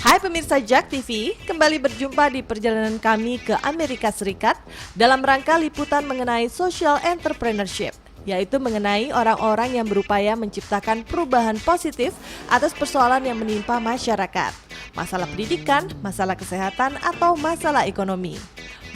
Hai pemirsa Jak TV, kembali berjumpa di perjalanan kami ke Amerika Serikat dalam rangka liputan mengenai social entrepreneurship, yaitu mengenai orang-orang yang berupaya menciptakan perubahan positif atas persoalan yang menimpa masyarakat, masalah pendidikan, masalah kesehatan, atau masalah ekonomi.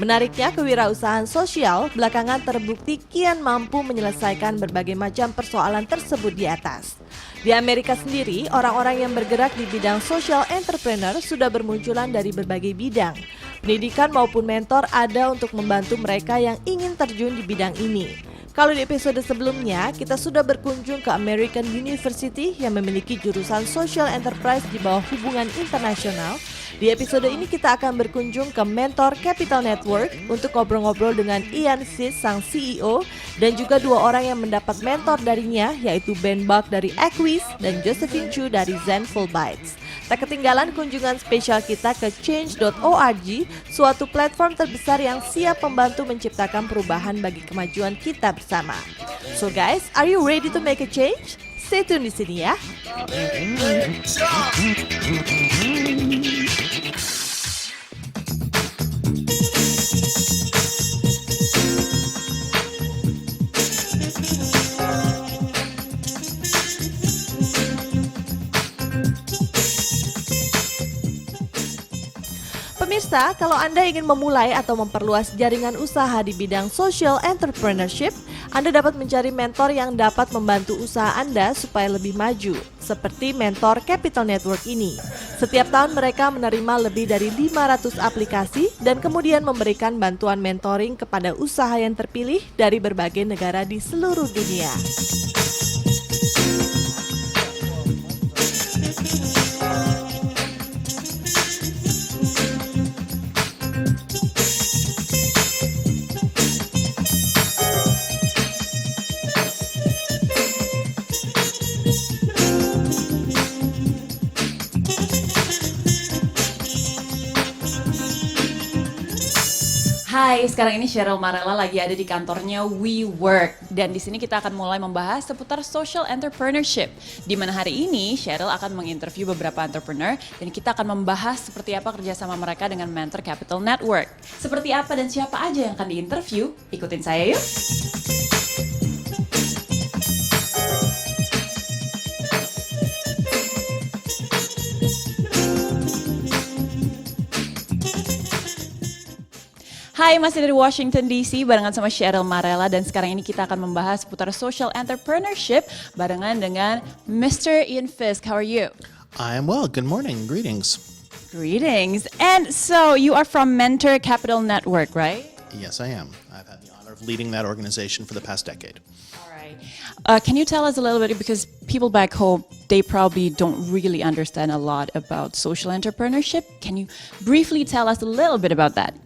Menariknya, kewirausahaan sosial belakangan terbukti kian mampu menyelesaikan berbagai macam persoalan tersebut di atas. Di Amerika sendiri, orang-orang yang bergerak di bidang social entrepreneur sudah bermunculan dari berbagai bidang. Pendidikan maupun mentor ada untuk membantu mereka yang ingin terjun di bidang ini. Kalau di episode sebelumnya, kita sudah berkunjung ke American University yang memiliki jurusan Social Enterprise di bawah hubungan internasional. Di episode ini kita akan berkunjung ke Mentor Capital Network untuk ngobrol-ngobrol dengan Ian Sis, sang CEO, dan juga dua orang yang mendapat mentor darinya, yaitu Ben Buck dari Equis dan Josephine Chu dari Zenful Bites. Tak ketinggalan kunjungan spesial kita ke Change.org, suatu platform terbesar yang siap membantu menciptakan perubahan bagi kemajuan kita bersama. So guys, are you ready to make a change? Stay tune di sini ya. Pemirsa, kalau Anda ingin memulai atau memperluas jaringan usaha di bidang social entrepreneurship, Anda dapat mencari mentor yang dapat membantu usaha Anda supaya lebih maju, seperti Mentor Capital Network ini. Setiap tahun mereka menerima lebih dari 500 aplikasi dan kemudian memberikan bantuan mentoring kepada usaha yang terpilih dari berbagai negara di seluruh dunia. Hai, sekarang ini Cheryl Marella lagi ada di kantornya WeWork dan di sini kita akan mulai membahas seputar social entrepreneurship. Di mana hari ini Cheryl akan menginterview beberapa entrepreneur dan kita akan membahas seperti apa kerjasama mereka dengan Mentor Capital Network. Seperti apa dan siapa aja yang akan diinterview? Ikutin saya yuk. Hai, masih dari Washington DC barengan sama Cheryl Marella dan sekarang ini kita akan membahas seputar social entrepreneurship barengan dengan Mr. Ian Fisk. How are you? I am well. Good morning. Greetings. Greetings. And so you are from Mentor Capital Network, right? Yes, I am. I've had the honor of leading that organization for the past decade. All right. Can you tell us a little bit, because people back home, they probably don't really understand a lot about social entrepreneurship. Can you briefly tell us a little bit about that?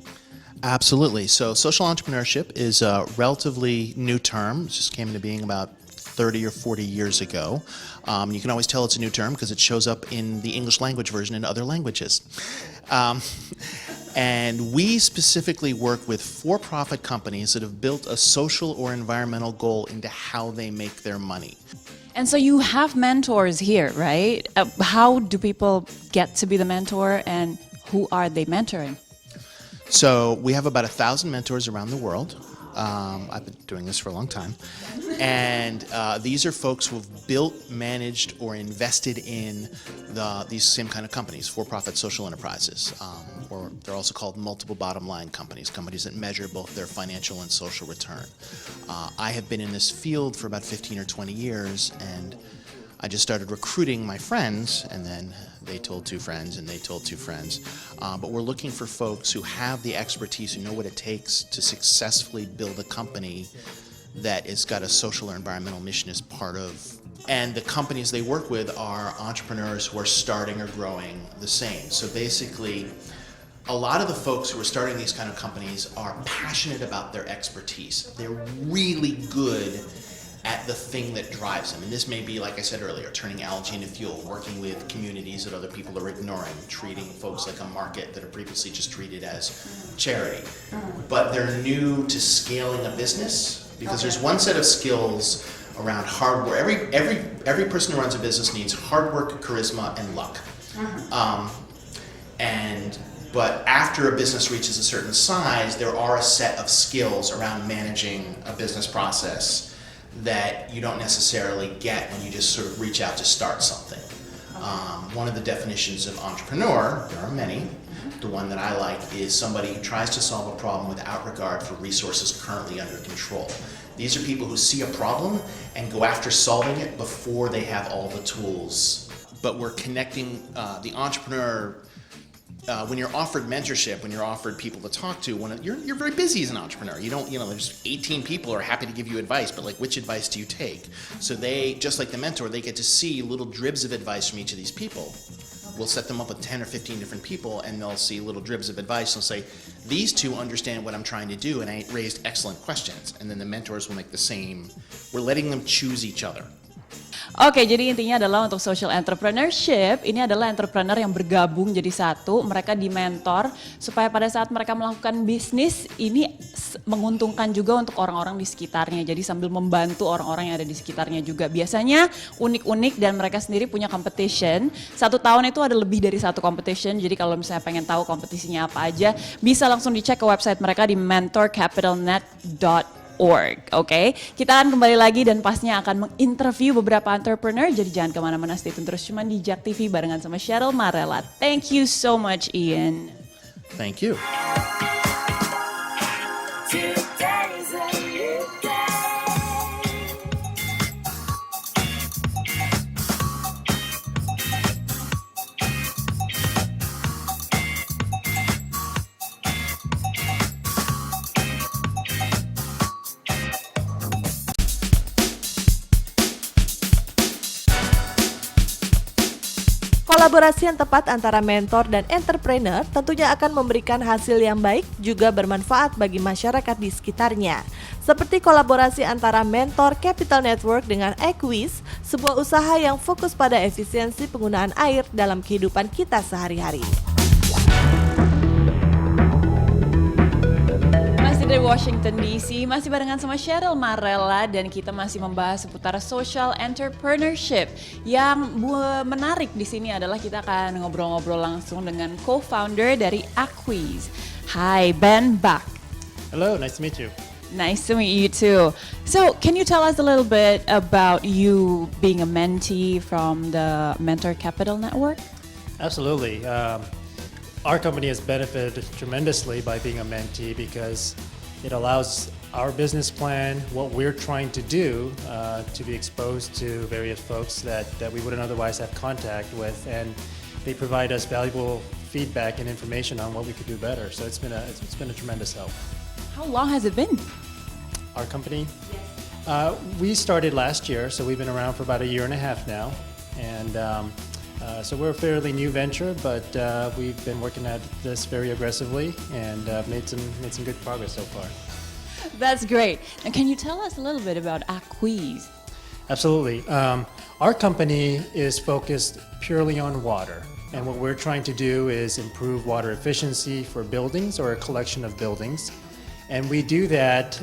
Absolutely. So social entrepreneurship is a relatively new term. It just came into being about 30 or 40 years ago. You can always tell it's a new term because it shows up in the English language version in other languages. And we specifically work with for-profit companies that have built a social or environmental goal into how they make their money. And so you have mentors here, right? How do people get to be the mentor and who are they mentoring? So we have about 1,000 mentors around the world. I've been doing this for a long time. And these are folks who have built, managed, or invested in these same kind of companies, for-profit social enterprises. Or they're also called multiple bottom line companies, companies that measure both their financial and social return. I have been in this field for about 15 or 20 years, and I just started recruiting my friends, and then they told two friends, and they told two friends. But we're looking for folks who have the expertise, who know what it takes to successfully build a company that has got a social or environmental mission as part of. And the companies they work with are entrepreneurs who are starting or growing the same. So basically, a lot of the folks who are starting these kind of companies are passionate about their expertise. They're really good at the thing that drives them. And this may be, like I said earlier, turning algae into fuel, working with communities that other people are ignoring, treating folks like a market that are previously just treated as charity. But they're new to scaling a business because there's one set of skills around hard work. Every person who runs a business needs hard work, charisma, and luck. But after a business reaches a certain size, there are a set of skills around managing a business process that you don't necessarily get when you just sort of reach out to start something. One of the definitions of entrepreneur, there are many, the one that I like is somebody who tries to solve a problem without regard for resources currently under control. These are people who see a problem and go after solving it before they have all the tools. But we're connecting the entrepreneur. When you're offered mentorship, when you're offered people to talk to, when you're very busy as an entrepreneur. You don't, there's 18 people who are happy to give you advice, but like, which advice do you take? So they, just like the mentor, they get to see little dribs of advice from each of these people. We'll set them up with 10 or 15 different people, and they'll see little dribs of advice. They'll say, these two understand what I'm trying to do, and I raised excellent questions. And then the mentors will make the same. We're letting them choose each other. Oke, jadi intinya adalah untuk social entrepreneurship, ini adalah entrepreneur yang bergabung jadi satu, mereka di-mentor supaya pada saat mereka melakukan bisnis, ini menguntungkan juga untuk orang-orang di sekitarnya. Jadi sambil membantu orang-orang yang ada di sekitarnya juga. Biasanya unik-unik dan mereka sendiri punya competition. 1 tahun itu ada lebih dari 1 competition, jadi kalau misalnya pengen tahu kompetisinya apa aja, bisa langsung dicek ke website mereka di mentorcapitalnet.org. Oke, kita akan kembali lagi dan pastinya akan menginterview beberapa entrepreneur. Jadi jangan kemana-mana, stay tune terus cuma di Jak TV barengan sama Cheryl Marella. Thank you so much, Ian. Thank you. Today's a new day. Kolaborasi yang tepat antara mentor dan entrepreneur tentunya akan memberikan hasil yang baik juga bermanfaat bagi masyarakat di sekitarnya. Seperti kolaborasi antara Mentor Capital Network dengan Equis, sebuah usaha yang fokus pada efisiensi penggunaan air dalam kehidupan kita sehari-hari. Dari Washington DC, masih barengan sama Cheryl Marella dan kita masih membahas seputar social entrepreneurship. Yang menarik di sini adalah kita akan ngobrol-ngobrol langsung dengan co-founder dari Equis. Hi, Ben Bach. Hello, nice to meet you. Nice to meet you too. So, can you tell us a little bit about you being a mentee from the Mentor Capital Network? Absolutely. Our company has benefited tremendously by being a mentee because it allows our business plan, what we're trying to do, to be exposed to various folks that we wouldn't otherwise have contact with, and they provide us valuable feedback and information on what we could do better. So it's been a tremendous help. How long has it been? Our company, we started last year, so we've been around for about 1.5 years now, and so we're a fairly new venture, but we've been working at this very aggressively and made some good progress so far. That's great. And can you tell us a little bit about Equis? Absolutely. Our company is focused purely on water, and what we're trying to do is improve water efficiency for buildings or a collection of buildings. And we do that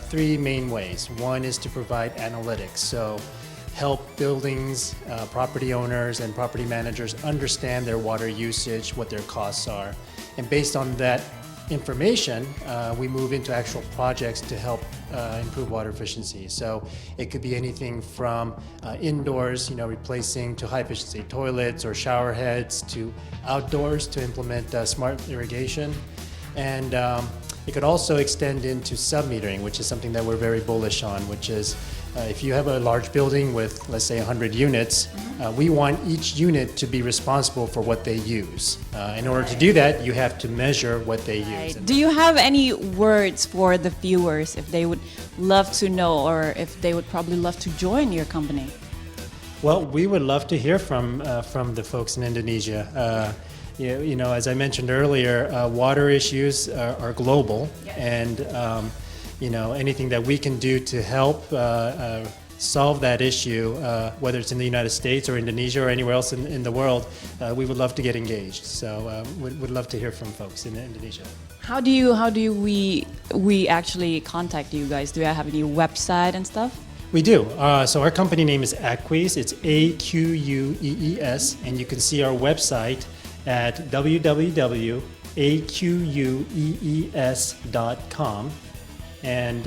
3 main ways. One is to provide analytics, so help buildings, property owners, and property managers understand their water usage, what their costs are. And based on that information, we move into actual projects to help improve water efficiency. So it could be anything from indoors, replacing to high efficiency toilets or shower heads, to outdoors to implement smart irrigation. And it could also extend into sub-metering, which is something that we're very bullish on, which is if you have a large building with, let's say, 100 units, we want each unit to be responsible for what they use. In order to do that, you have to measure what they use. Do you have any words for the viewers if they would love to know, or if they would probably love to join your company? Well, we would love to hear from the folks in Indonesia. As I mentioned earlier, water issues are global, and anything that we can do to help solve that issue, whether it's in the United States or Indonesia or anywhere else in the world, we would love to get engaged. So we'd love to hear from folks in Indonesia. How do we actually contact you guys? Do you have any website and stuff? We do. So our company name is Equis. It's Aquees, and you can see our website at www.aquees.com. And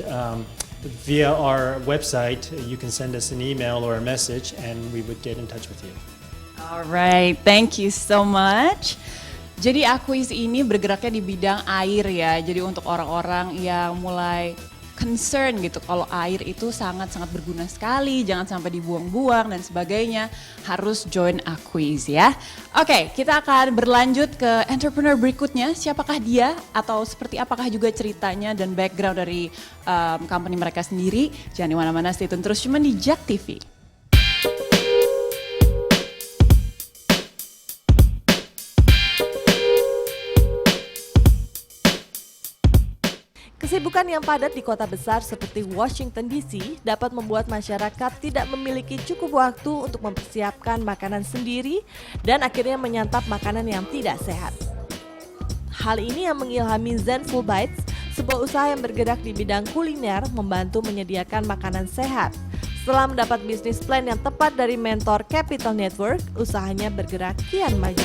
via our website, you can send us an email or a message, and we would get in touch with you. Alright, thank you so much. Jadi Aquees ini bergeraknya di bidang air ya. Jadi untuk orang-orang yang mulai concern gitu kalau air itu sangat-sangat berguna sekali, jangan sampai dibuang-buang dan sebagainya, harus join Aquees ya. Oke, kita akan berlanjut ke entrepreneur berikutnya. Siapakah dia atau seperti apakah juga ceritanya dan background dari company mereka sendiri? Jangan di mana-mana, stay tune terus cuma di JAK TV. Kesibukan yang padat di kota besar seperti Washington DC dapat membuat masyarakat tidak memiliki cukup waktu untuk mempersiapkan makanan sendiri dan akhirnya menyantap makanan yang tidak sehat. Hal ini yang mengilhami Zenful Bites, sebuah usaha yang bergerak di bidang kuliner membantu menyediakan makanan sehat. Setelah mendapat bisnis plan yang tepat dari mentor Capital Network, usahanya bergerak kian maju.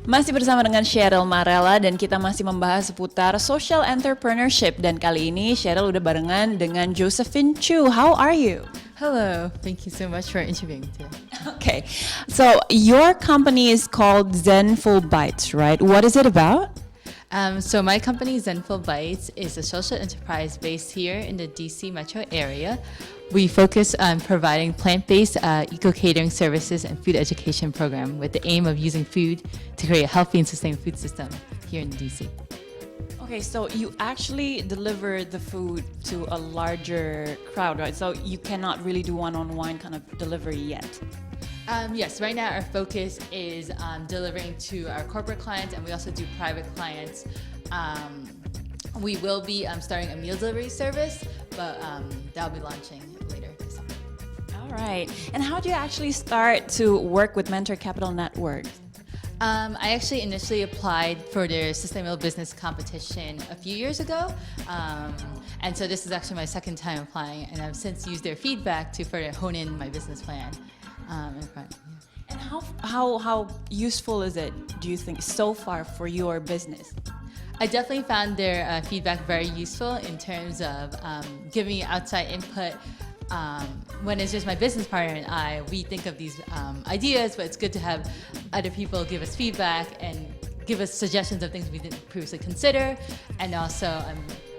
Masih bersama dengan Cheryl Marella dan kita masih membahas seputar social entrepreneurship dan kali ini Cheryl udah barengan dengan Josephine Chu. How are you? Hello, thank you so much for interviewing me today. Okay, so your company is called Zenful Bites, right? What is it about? So my company, Zenful Bites, is a social enterprise based here in the DC metro area. We focus on providing plant-based eco-catering services and food education program with the aim of using food to create a healthy and sustainable food system here in DC. Okay, so you actually deliver the food to a larger crowd, right? So you cannot really do one-on-one kind of delivery yet. Yes, right now our focus is delivering to our corporate clients, and we also do private clients. We will be starting a meal delivery service, but that'll be launching later this summer. All right, and how do you actually start to work with Mentor Capital Network? I actually initially applied for their sustainable business competition a few years ago. And so this is actually my second time applying, and I've since used their feedback to further hone in my business plan. And how useful is it, do you think, so far for your business? I definitely found their feedback very useful in terms of giving me outside input. When it's just my business partner and I, we think of these ideas, but it's good to have other people give us feedback and give us suggestions of things we didn't previously consider, and also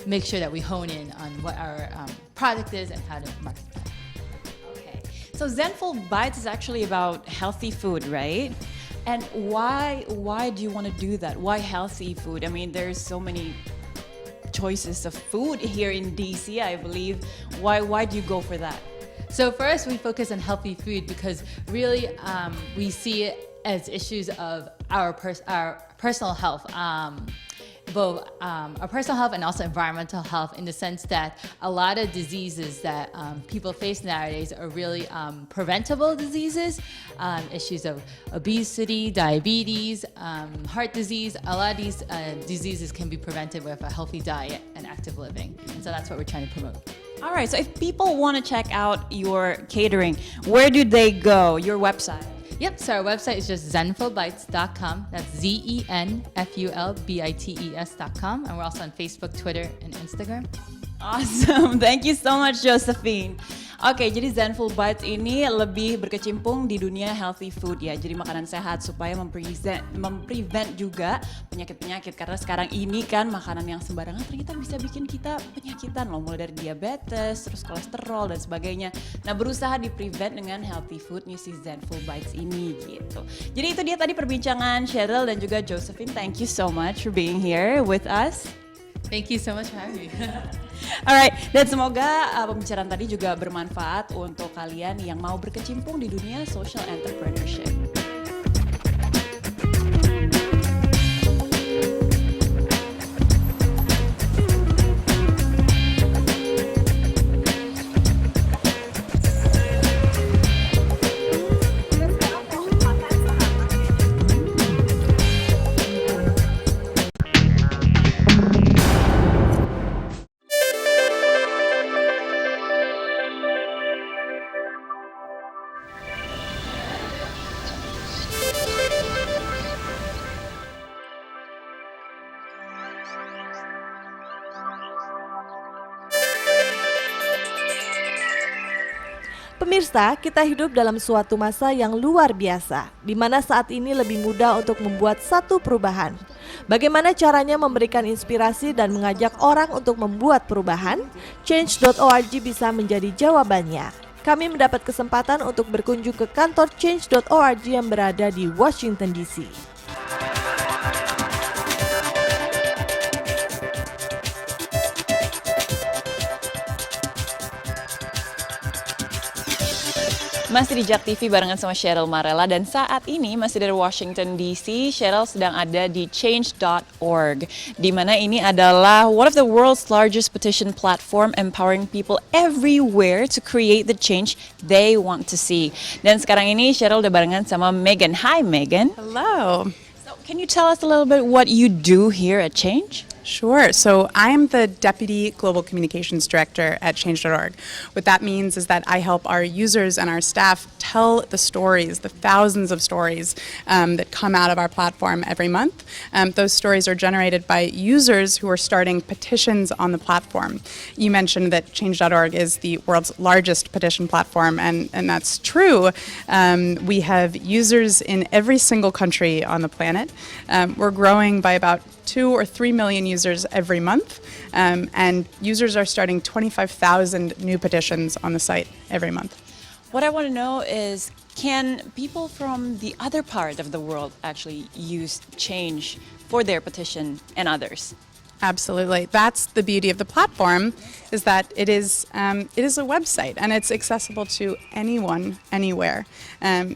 make sure that we hone in on what our product is and how to market it. Okay, so Zenful Bites is actually about healthy food, right? And why do you want to do that? Why healthy food? I mean, there's so many choices of food here in DC, I believe. Why do you go for that? So for us, we focus on healthy food because really we see it as issues of our personal health, both our personal health and also environmental health, in the sense that a lot of diseases that people face nowadays are really preventable diseases, issues of obesity, diabetes, heart disease. A lot of these diseases can be prevented with a healthy diet and active living. And so that's what we're trying to promote. All right, so if people want to check out your catering, where do they go? Your website? Yep, so our website is just zenfulbites.com. That's ZENFULBITES.com. And we're also on Facebook, Twitter, and Instagram. Awesome, thank you so much Josephine. Oke, jadi Zenful Bites ini lebih berkecimpung di dunia healthy food ya. Jadi makanan sehat supaya memprevent juga penyakit-penyakit. Karena sekarang ini kan makanan yang sembarangan ternyata bisa bikin kita penyakitan loh. Mulai dari diabetes, terus kolesterol dan sebagainya. Nah, berusaha di-prevent dengan healthy food nih si Zenful Bites ini gitu. Jadi itu dia tadi perbincangan Cheryl dan juga Josephine. Thank you so much for being here with us. Thank you so much for having me. Alright, dan semoga pembicaraan tadi juga bermanfaat untuk kalian yang mau berkecimpung di dunia social entrepreneurship. Pemirsa, kita hidup dalam suatu masa yang luar biasa, di mana saat ini lebih mudah untuk membuat satu perubahan. Bagaimana caranya memberikan inspirasi dan mengajak orang untuk membuat perubahan? Change.org bisa menjadi jawabannya. Kami mendapat kesempatan untuk berkunjung ke kantor Change.org yang berada di Washington DC. Masih di Jak TV barengan sama Cheryl Marella dan saat ini masih dari Washington DC, Cheryl sedang ada di change.org di mana ini adalah one of the world's largest petition platform empowering people everywhere to create the change they want to see. Dan sekarang ini Cheryl udah barengan sama Megan. Hi Megan. Hello. So can you tell us a little bit what you do here at Change? Sure. So I am the Deputy Global Communications Director at Change.org. What that means is that I help our users and our staff tell the stories, the thousands of stories that come out of our platform every month. Those stories are generated by users who are starting petitions on the platform. You mentioned that Change.org is the world's largest petition platform, and that's true. We have users in every single country on the planet. We're growing by about 2 or 3 million users every month, and users are starting 25,000 new petitions on the site every month. What I want to know is, can people from the other part of the world actually use Change for their petition and others? Absolutely. That's the beauty of the platform, is that it is a website and it's accessible to anyone, anywhere.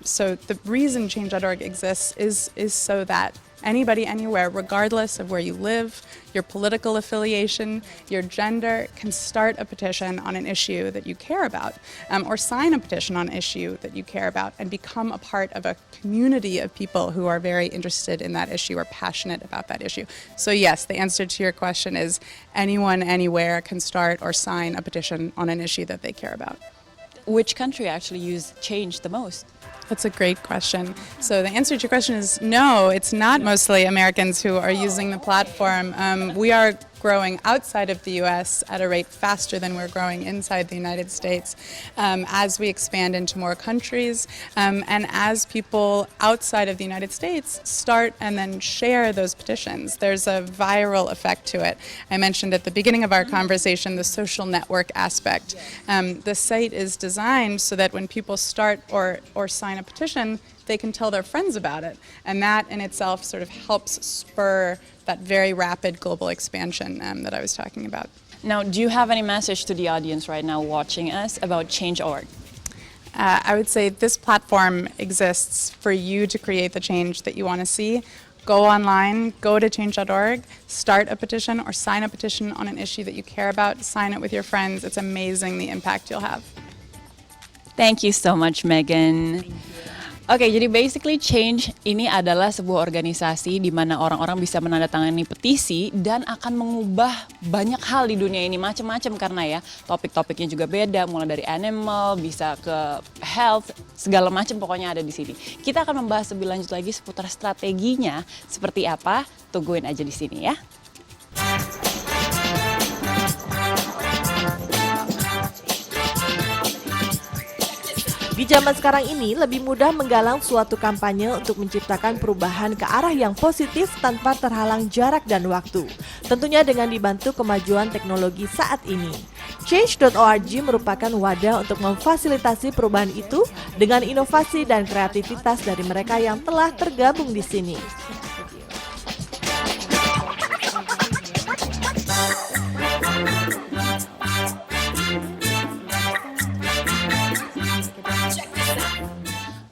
So the reason Change.org exists is so that anybody, anywhere, regardless of where you live, your political affiliation, your gender, can start a petition on an issue that you care about, or sign a petition on an issue that you care about, and become a part of a community of people who are very interested in that issue or passionate about that issue. So yes, the answer to your question is anyone, anywhere can start or sign a petition on an issue that they care about. Which country actually use Change the most? That's a great question. So the answer to your question is no, it's not mostly Americans who are using the platform. We are growing outside of the U.S. at a rate faster than we're growing inside the United States as we expand into more countries and as people outside of the United States start and then share those petitions. There's a viral effect to it. I mentioned at the beginning of our conversation the social network aspect. The site is designed so that when people start or sign a petition, they can tell their friends about it. And that in itself sort of helps spur that very rapid global expansion that I was talking about. Now, do you have any message to the audience right now watching us about Change.org? I would say this platform exists for you to create the change that you want to see. Go online, go to change.org, start a petition or sign a petition on an issue that you care about, sign it with your friends. It's amazing the impact you'll have. Thank you so much, Megan. Oke, jadi basically Change ini adalah sebuah organisasi di mana orang-orang bisa menandatangani petisi dan akan mengubah banyak hal di dunia ini, macam-macam karena ya topik-topiknya juga beda, mulai dari animal, bisa ke health, segala macam pokoknya ada di sini. Kita akan membahas lebih lanjut lagi seputar strateginya seperti apa, tungguin aja di sini ya. Di zaman sekarang ini, lebih mudah menggalang suatu kampanye untuk menciptakan perubahan ke arah yang positif tanpa terhalang jarak dan waktu. Tentunya dengan dibantu kemajuan teknologi saat ini. Change.org merupakan wadah untuk memfasilitasi perubahan itu dengan inovasi dan kreativitas dari mereka yang telah tergabung di sini.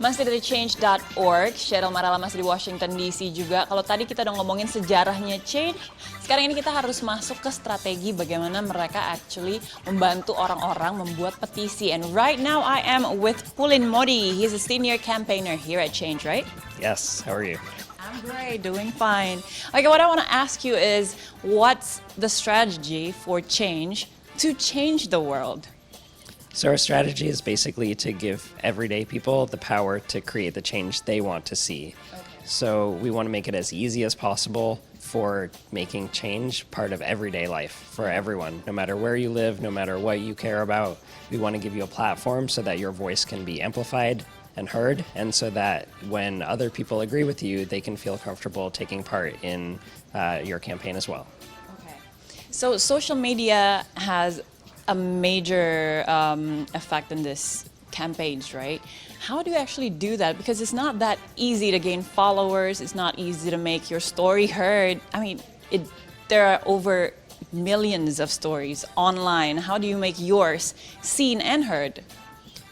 Masih dari change.org, Cheryl Marella masih di Washington DC juga. Kalau tadi kita udah ngomongin sejarahnya Change, sekarang ini kita harus masuk ke strategi bagaimana mereka actually membantu orang-orang membuat petisi. And right now I am with Pulin Modi. He's a senior campaigner here at Change, right? Yes, how are you? I'm great, doing fine. Okay, what I want to ask you is, what's the strategy for Change to change the world? So our strategy is basically to give everyday people the power to create the change they want to see. So we want to make it as easy as possible for making change part of everyday life for everyone, no matter where you live, no matter what you care about. We want to give you a platform so that your voice can be amplified and heard, and so that when other people agree with you, they can feel comfortable taking part in your campaign as well. Okay. So social media has a major effect in this campaigns, right? How do you actually do that? Because it's not that easy to gain followers. It's not easy to make your story heard. I mean, there are over millions of stories online. How do you make yours seen and heard?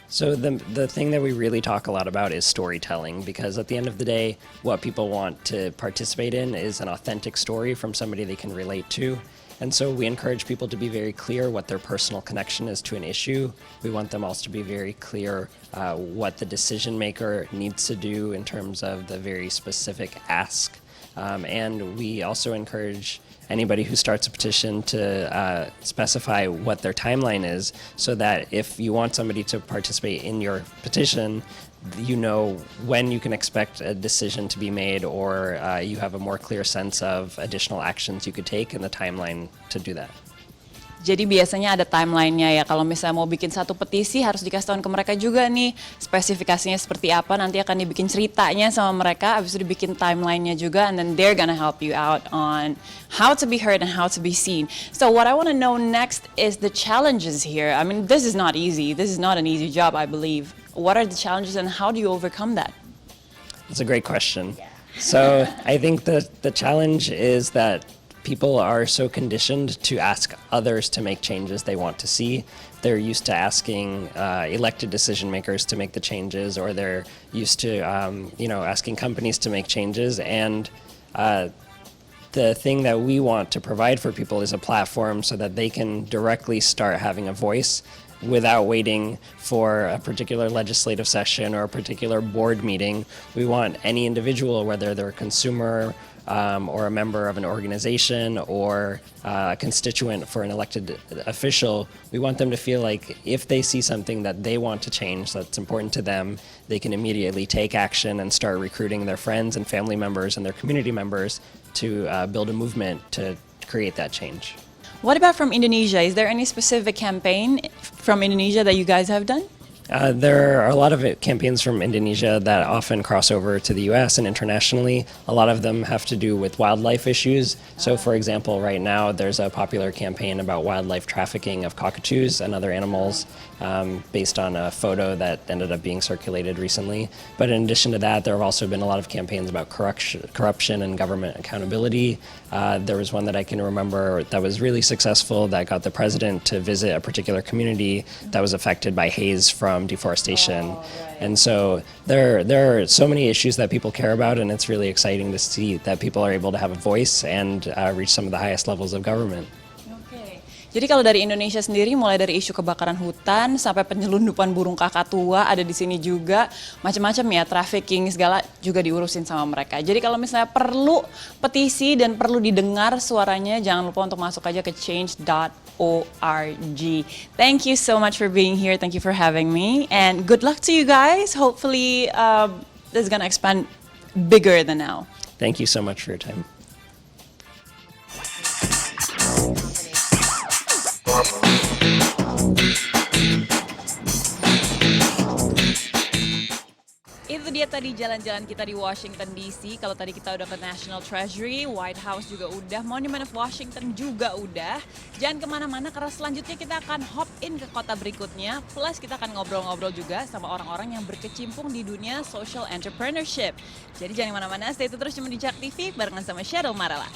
So the thing that we really talk a lot about is storytelling, because at the end of the day, what people want to participate in is an authentic story from somebody they can relate to. And so we encourage people to be very clear what their personal connection is to an issue. We want them also to be very clear what the decision maker needs to do in terms of the very specific ask. And we also encourage anybody who starts a petition to specify what their timeline is, so that if you want somebody to participate in your petition, you know when you can expect a decision to be made, or you have a more clear sense of additional actions you could take and the timeline to do that. Jadi biasanya ada timeline-nya ya, kalau misalnya mau bikin satu petisi harus dikasih tahu ke mereka juga nih spesifikasinya seperti apa, nanti akan dibikin ceritanya sama mereka, habis itu dibikin timeline-nya juga, and then they're gonna help you out on how to be heard and how to be seen. So what I want to know next is the challenges here. I mean, this is not easy. This is not an easy job, I believe. What are the challenges and how do you overcome that? That's a great question. So I think the challenge is that people are so conditioned to ask others to make changes they want to see. They're used to asking elected decision makers to make the changes, or they're used to asking companies to make changes. And the thing that we want to provide for people is a platform so that they can directly start having a voice without waiting for a particular legislative session or a particular board meeting. We want any individual, whether they're a consumer or a member of an organization or a constituent for an elected official, we want them to feel like if they see something that they want to change that's important to them, they can immediately take action and start recruiting their friends and family members and their community members to build a movement to create that change. What about from Indonesia? Is there any specific campaign from Indonesia that you guys have done? There are a lot of campaigns from Indonesia that often cross over to the US and internationally. A lot of them have to do with wildlife issues. So for example, right now there's a popular campaign about wildlife trafficking of cockatoos and other animals based on a photo that ended up being circulated recently. But in addition to that, there have also been a lot of campaigns about corruption and government accountability. There was one that I can remember that was really successful that got the president to visit a particular community that was affected by haze from deforestation. And so there are so many issues that people care about, and it's really exciting to see that people are able to have a voice and reach some of the highest levels of government. Oke. Jadi kalau dari Indonesia sendiri, mulai dari isu kebakaran hutan sampai penyelundupan burung kakatua ada di sini juga, macam-macam ya, trafficking segala juga diurusin sama mereka. Jadi kalau misalnya perlu petisi dan perlu didengar suaranya, jangan lupa untuk masuk aja ke change.org. Thank you so much for being here. Thank you for having me, and good luck to you guys. Hopefully, this is gonna expand bigger than now. Thank you so much for your time. Itu dia tadi jalan-jalan kita di Washington DC. Kalau tadi kita udah ke National Treasury, White House juga udah, Monument of Washington juga udah. Jangan kemana-mana karena selanjutnya kita akan hop in ke kota berikutnya. Plus kita akan ngobrol-ngobrol juga sama orang-orang yang berkecimpung di dunia social entrepreneurship. Jadi jangan kemana-mana, stay terus cuma di JAK TV barengan sama Cheryl Marella.